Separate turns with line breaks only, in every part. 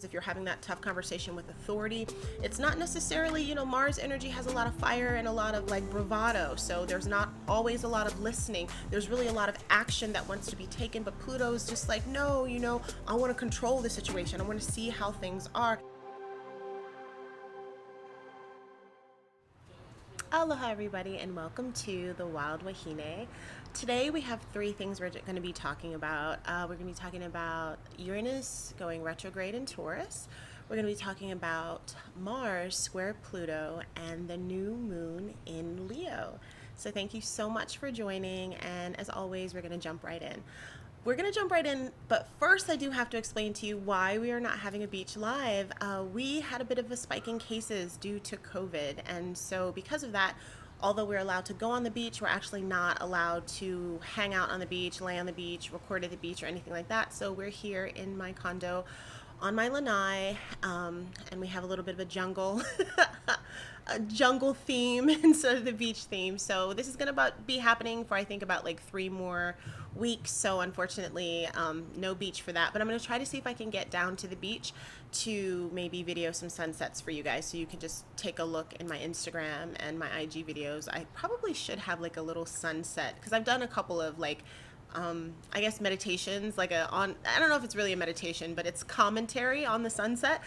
If you're having that tough conversation with authority, it's not necessarily, Mars energy has a lot of fire and a lot of like bravado. So there's not always a lot of listening. There's really a lot of action that wants to be taken. But Pluto is just like, no, I want to control the situation. I want to see how things are. Aloha everybody and welcome to the Wild Wahine. Today we have three things we're going to be talking about. We're going to be talking about Uranus going retrograde in Taurus. We're going to be talking about Mars square Pluto and the new moon in Leo. So thank you so much for joining, and as always we're going to jump right in. But first I do have to explain to you why we are not having a beach live. We had a bit of a spike in cases due to COVID, and so because of that, although we're allowed to go on the beach, we're actually not allowed to hang out on the beach, lay on the beach, record at the beach, or anything like that. So we're here in my condo on my lanai, and we have a little bit of a jungle a jungle theme instead of the beach theme. So this is gonna be happening for I think about like 3 more weeks. So unfortunately, no beach for that, but I'm gonna try to see if I can get down to the beach to maybe video some sunsets for you guys, so you can just take a look in my Instagram and my IG videos. I probably should have like a little sunset, because I've done a couple of like I guess meditations, like I don't know if it's really a meditation, but it's commentary on the sunset,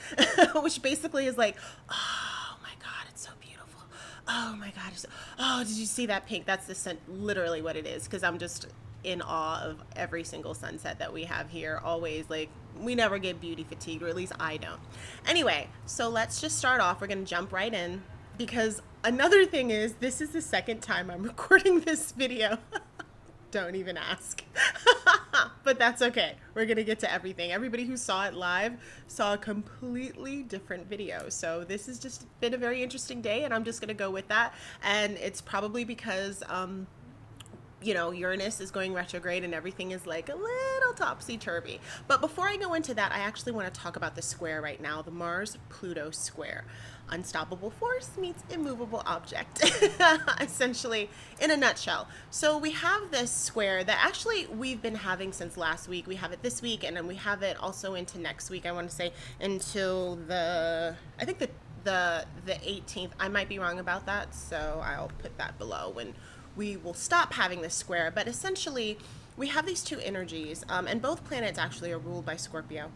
which basically is like, oh my God, it's so beautiful. Oh my God. Oh, did you see that pink? That's literally what it is. Cause I'm just in awe of every single sunset that we have here. Always, like, we never get beauty fatigued, or at least I don't. Anyway, so let's just start off. We're going to jump right in, because another thing is, this is the second time I'm recording this video. Don't even ask. But that's okay. We're going to get to everything. Everybody who saw it live saw a completely different video. So this has just been a very interesting day, and I'm just going to go with that. And it's probably because, Uranus is going retrograde and everything is like a little topsy-turvy. But before I go into that, I actually want to talk about the square right now, the Mars-Pluto square. Unstoppable force meets immovable object, essentially, in a nutshell. So we have this square that actually we've been having since last week. We have it this week, and then we have it also into next week. I want to say until I think the 18th. I might be wrong about that, so I'll put that below when we will stop having this square. But essentially, we have these two energies, and both planets actually are ruled by Scorpio.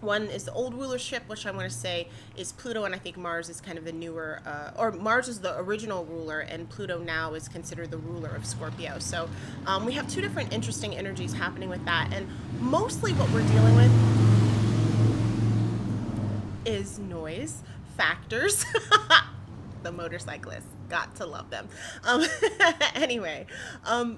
One is the old rulership, which I want to say is Pluto, and I think Mars is kind of the newer, or Mars is the original ruler, and Pluto now is considered the ruler of Scorpio. So we have two different interesting energies happening with that, and mostly what we're dealing with is noise factors. The motorcyclists, got to love them. Anyway,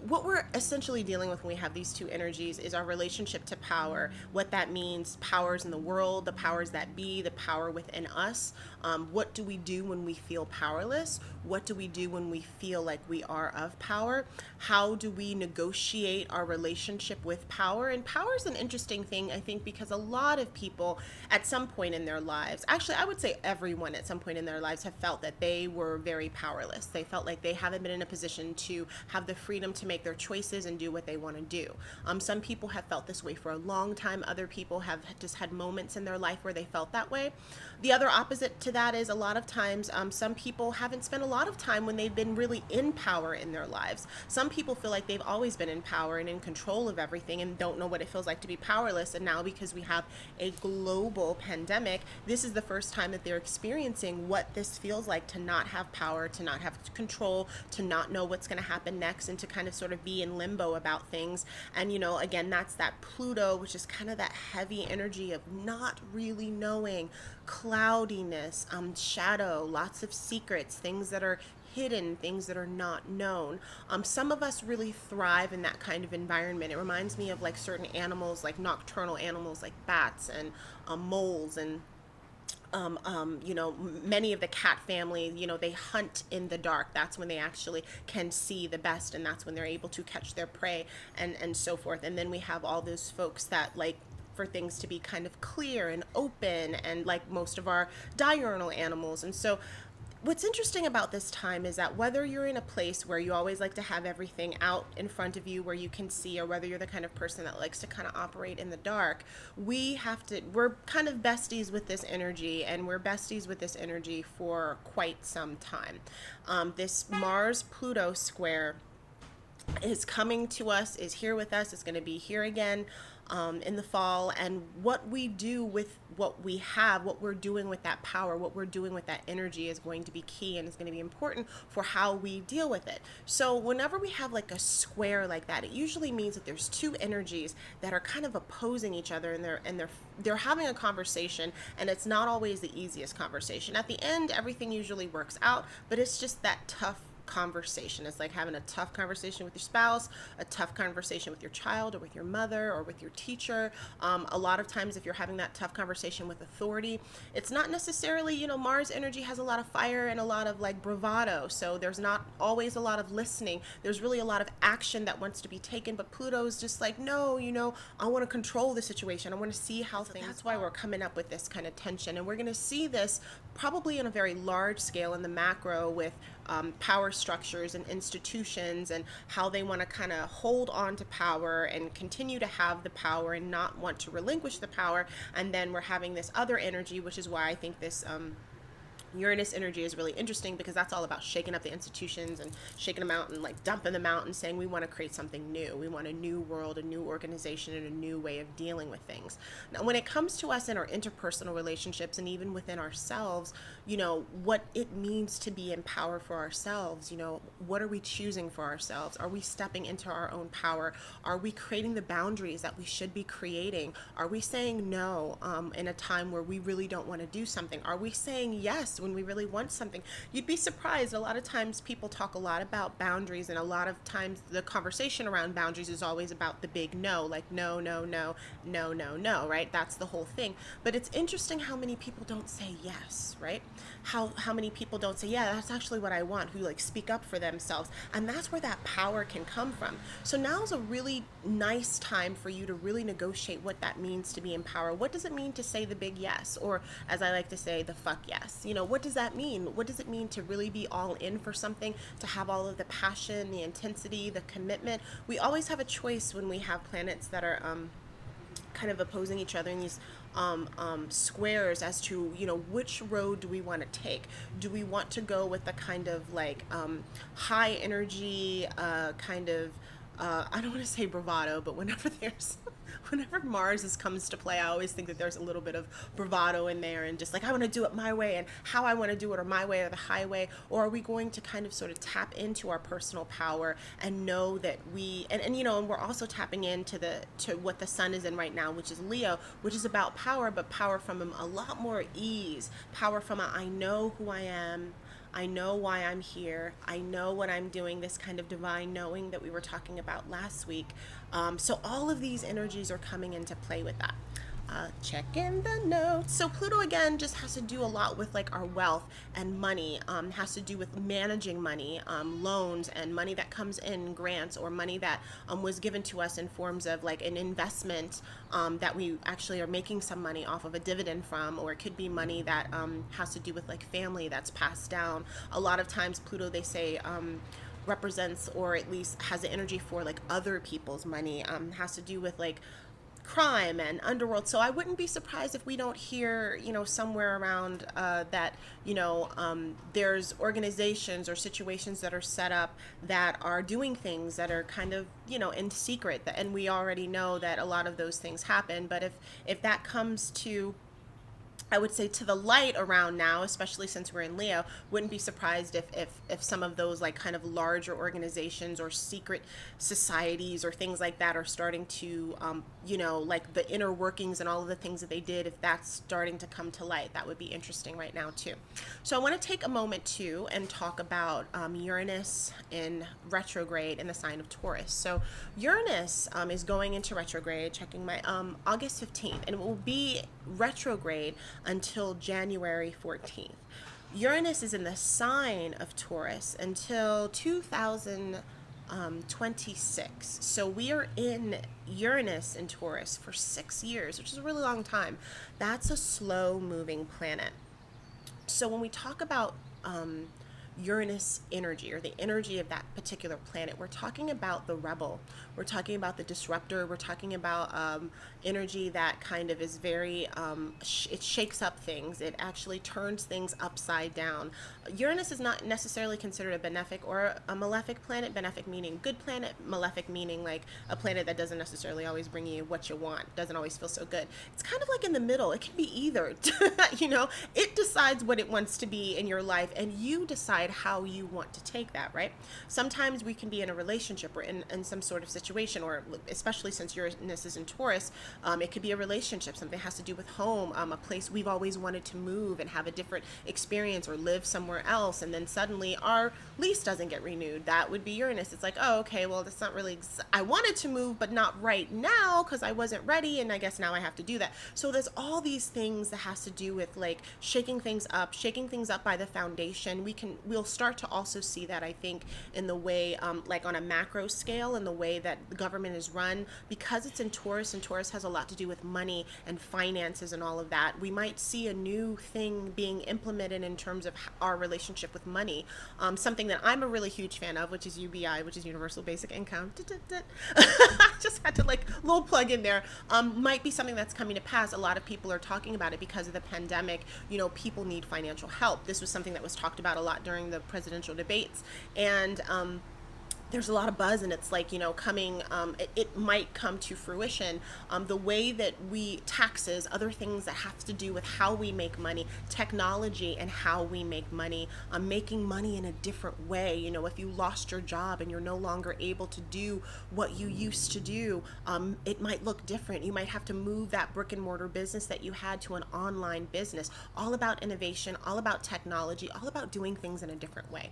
what we're essentially dealing with when we have these two energies is our relationship to power, what that means, powers in the world, the powers that be, the power within us. What do we do when we feel powerless? What do we do when we feel like we are of power? How do we negotiate our relationship with power? And power is an interesting thing, I think, because a lot of people at some point in their lives, actually I would say everyone at some point in their lives, have felt that they were very powerless. They felt like they haven't been in a position to have the freedom to make their choices and do what they want to do. Some people have felt this way for a long time. Other people have just had moments in their life where they felt that way. The other opposite to that is a lot of times some people haven't spent a lot of time when they've been really in power in their lives. Some people feel like they've always been in power and in control of everything and don't know what it feels like to be powerless. And now, because we have a global pandemic, this is the first time that they're experiencing what this feels like to not have power, to not have control, to not know what's going to happen next, and to kind of sort of be in limbo about things. And again, that's that Pluto, which is kind of that heavy energy of not really knowing, cloudiness, shadow, lots of secrets, things that are hidden, things that are not known. Some of us really thrive in that kind of environment. It reminds me of like certain animals, like nocturnal animals like bats and moles, and many of the cat family, they hunt in the dark. That's when they actually can see the best, and that's when they're able to catch their prey, and so forth. And then we have all those folks that like for things to be kind of clear and open, and like most of our diurnal animals. And so What's interesting about this time is that whether you're in a place where you always like to have everything out in front of you where you can see, or whether you're the kind of person that likes to kind of operate in the dark, we're kind of besties with this energy, and we're besties with this energy for quite some time. This Mars Pluto square is coming to us, is here with us, it's going to be here again in the fall. And what we do with what we have, what we're doing with that power, what we're doing with that energy is going to be key, and is going to be important for how we deal with it. So whenever we have like a square like that, it usually means that there's two energies that are kind of opposing each other, and they're having a conversation, and it's not always the easiest conversation. At the end, everything usually works out, but it's just that tough conversation. It's like having a tough conversation with your spouse, a tough conversation with your child, or with your mother, or with your teacher. A lot of times, if you're having that tough conversation with authority, it's not necessarily, Mars energy has a lot of fire and a lot of like bravado. So there's not always a lot of listening. There's really a lot of action that wants to be taken, but Pluto's just like, no, I want to control the situation. I want to see how things. That's why we're coming up with this kind of tension. And we're going to see this probably on a very large scale in the macro with power structures and institutions, and how they want to kind of hold on to power and continue to have the power and not want to relinquish the power. And then we're having this other energy, which is why I think this Uranus energy is really interesting, because that's all about shaking up the institutions and shaking them out and like dumping them out and saying we want to create something new. We want a new world, a new organization, and a new way of dealing with things. Now, when it comes to us in our interpersonal relationships and even within ourselves, what it means to be in power for ourselves, what are we choosing for ourselves? Are we stepping into our own power? Are we creating the boundaries that we should be creating? Are we saying no in a time where we really don't want to do something? Are we saying yes when we really want something? You'd be surprised. A lot of times people talk a lot about boundaries, and a lot of times the conversation around boundaries is always about the big no, like no, no, no, no, no, no, right? That's the whole thing. But it's interesting how many people don't say yes, right? How many people don't say, yeah, that's actually what I want, who like speak up for themselves. And that's where that power can come from. So now's a really nice time for you to really negotiate what that means to be in power. What does it mean to say the big yes? Or as I like to say, the fuck yes. What does that mean? What does it mean to really be all in for something, to have all of the passion, the intensity, the commitment? We always have a choice when we have planets that are kind of opposing each other in these squares as to which road do we want to take. Do we want to go with the kind of like high energy kind of I don't want to say bravado, but whenever Mars comes to play, I always think that there's a little bit of bravado in there, and just like, I want to do it my way, and how I want to do it, or my way or the highway. Or are we going to kind of sort of tap into our personal power and know that and we're also tapping into to what the sun is in right now, which is Leo, which is about power, but power from a lot more ease, power from I know who I am, I know why I'm here, I know what I'm doing, this kind of divine knowing that we were talking about last week. So all of these energies are coming into play with that. Check in the notes. So Pluto again just has to do a lot with like our wealth and money, has to do with managing money, loans and money that comes in, grants, or money that was given to us in forms of like an investment that we actually are making some money off of a dividend from, or it could be money that has to do with like family that's passed down. A lot of times Pluto, they say, represents, or at least has the energy for like other people's money, has to do with like crime and underworld. So I wouldn't be surprised if we don't hear, somewhere around that, there's organizations or situations that are set up that are doing things that are kind of, in secret. And we already know that a lot of those things happen. But if that comes to, I would say, to the light around now, especially since we're in Leo, wouldn't be surprised if some of those like kind of larger organizations or secret societies or things like that are starting to, like the inner workings and all of the things that they did, if that's starting to come to light. That would be interesting right now too. So I want to take a moment too and talk about Uranus in retrograde in the sign of Taurus. So Uranus is going into retrograde, checking my August 15th, and it will be retrograde until January 14th. Uranus is in the sign of Taurus until 2026. So we are in Uranus in Taurus for 6 years, which is a really long time. That's a slow moving planet. So when we talk about Uranus energy, or the energy of that particular planet. We're talking about the rebel. We're talking about the disruptor. We're talking about energy that kind of is very, it shakes up things. It actually turns things upside down. Uranus is not necessarily considered a benefic or a malefic planet. Benefic meaning good planet, malefic meaning like a planet that doesn't necessarily always bring you what you want, doesn't always feel so good. It's kind of like in the middle. It can be either. You know, it decides what it wants to be in your life, and you decide how you want to take that, right? Sometimes we can be in a relationship or in some sort of situation, or especially since Uranus is in Taurus, it could be a relationship. Something has to do with home, a place we've always wanted to move and have a different experience or live somewhere else, and then suddenly our lease doesn't get renewed. That would be Uranus. It's like, oh, okay, well, that's not really, I wanted to move, but not right now because I wasn't ready, and I guess now I have to do that. So there's all these things that has to do with like shaking things up by the foundation. We'll start to also see that, I think, in the way, like on a macro scale, in the way that the government is run, because it's in Taurus, and Taurus has a lot to do with money and finances and all of that. We might see a new thing being implemented in terms of our relationship with money. Something that I'm a really huge fan of, which is UBI, which is Universal Basic Income. Just had to like little plug in there. Might be something that's coming to pass. A lot of people are talking about it because of the pandemic. You know, people need financial help. This was something that was talked about a lot during the presidential debates, and there's a lot of buzz, and it's like, you know, coming, it might come to fruition. The way that we taxes, other things that have to do with how we make money, technology and how we make money, making money in a different way. You know, if you lost your job and you're no longer able to do what you used to do, it might look different. You might have to move that brick and mortar business that you had to an online business. All about innovation, all about technology, all about doing things in a different way.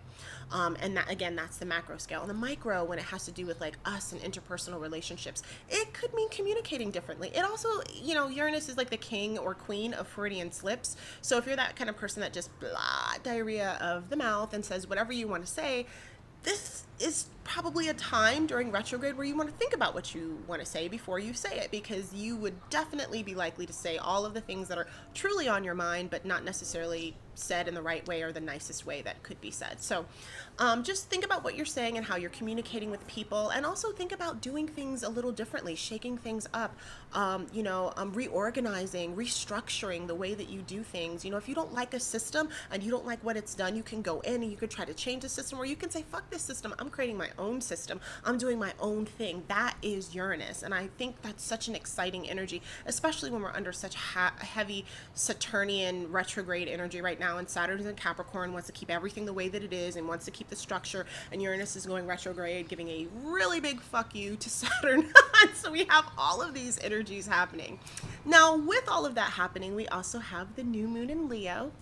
And that, again, that's the macro scale. And the micro, when it has to do with like us and interpersonal relationships, it could mean communicating differently. It also, you know, Uranus is like the king or queen of Freudian slips. So if you're that kind of person that just blah, diarrhea of the mouth and says whatever you want to say, this is probably a time during retrograde where you want to think about what you want to say before you say it, because you would definitely be likely to say all of the things that are truly on your mind, but not necessarily said in the right way or the nicest way that could be said. So just think about what you're saying and how you're communicating with people, and also think about doing things a little differently, shaking things up, reorganizing, restructuring the way that you do things. You know, if you don't like a system and you don't like what it's done, you can go in and you could try to change the system, or you can say, fuck this system, I'm creating my own system, I'm doing my own thing. That is Uranus, and I think that's such an exciting energy, especially when we're under such heavy Saturnian retrograde energy right now, and Saturn's in Capricorn, wants to keep everything the way that it is and wants to keep the structure, and Uranus is going retrograde, giving a really big fuck you to Saturn. So we have all of these energies happening. Now, with all of that happening, we also have the new moon in Leo.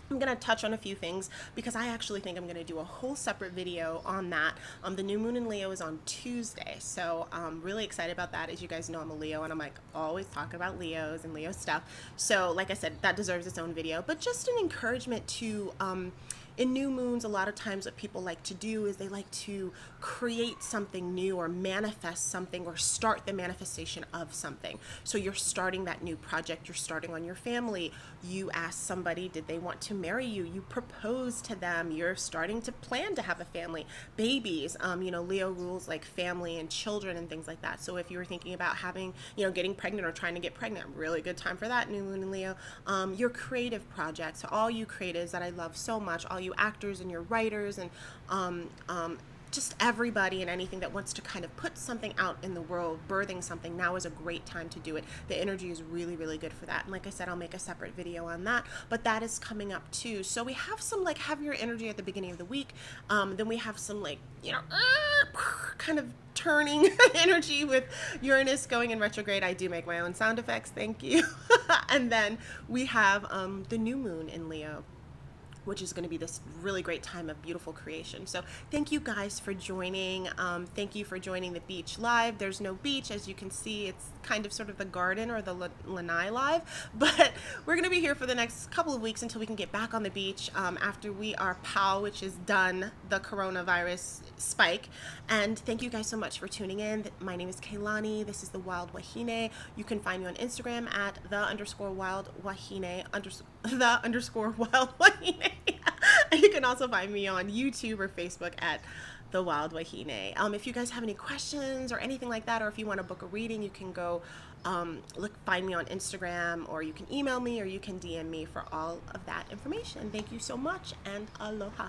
I'm going to touch on a few things because I actually think I'm going to do a whole separate video on that. The new moon in Leo is on Tuesday, so I'm really excited about that. As you guys know, I'm a Leo, and I'm like always talking about Leos and Leo stuff. So like I said, that deserves its own video, but just an encouragement to in new moons, a lot of times what people like to do is they like to create something new or manifest something or start the manifestation of something. So you're starting that new project, you're starting on your family, you ask somebody, did they want to marry you? You propose to them, you're starting to plan to have a family, babies, Leo rules like family and children and things like that. So if you were thinking about having, getting pregnant or trying to get pregnant, really good time for that, new moon in Leo. Your creative projects, all you creatives that I love so much, all you actors and your writers and just everybody and anything that wants to kind of put something out in the world, birthing something, now is a great time to do it. The energy is really, really good for that. And like I said, I'll make a separate video on that, but that is coming up too. So we have some like heavier energy at the beginning of the week. Then we have some like, kind of turning energy with Uranus going in retrograde. I do make my own sound effects. Thank you. And then we have the new moon in Leo, which is going to be this really great time of beautiful creation. So thank you guys for joining. Thank you for joining the beach live. There's no beach, as you can see. It's kind of sort of the garden or the lanai live, but we're going to be here for the next couple of weeks until we can get back on the beach after we are POW, which is done, the coronavirus spike. And thank you guys so much for tuning in. My name is Kaylani. This is the Wild Wahine. You can find me on Instagram at _Wild Wahine, _Wild Wahine. You can also find me on YouTube or Facebook at The Wild Wahine. If you guys have any questions or anything like that, or if you want to book a reading, you can go find me on Instagram, or you can email me, or you can DM me for all of that information. Thank you so much, and aloha.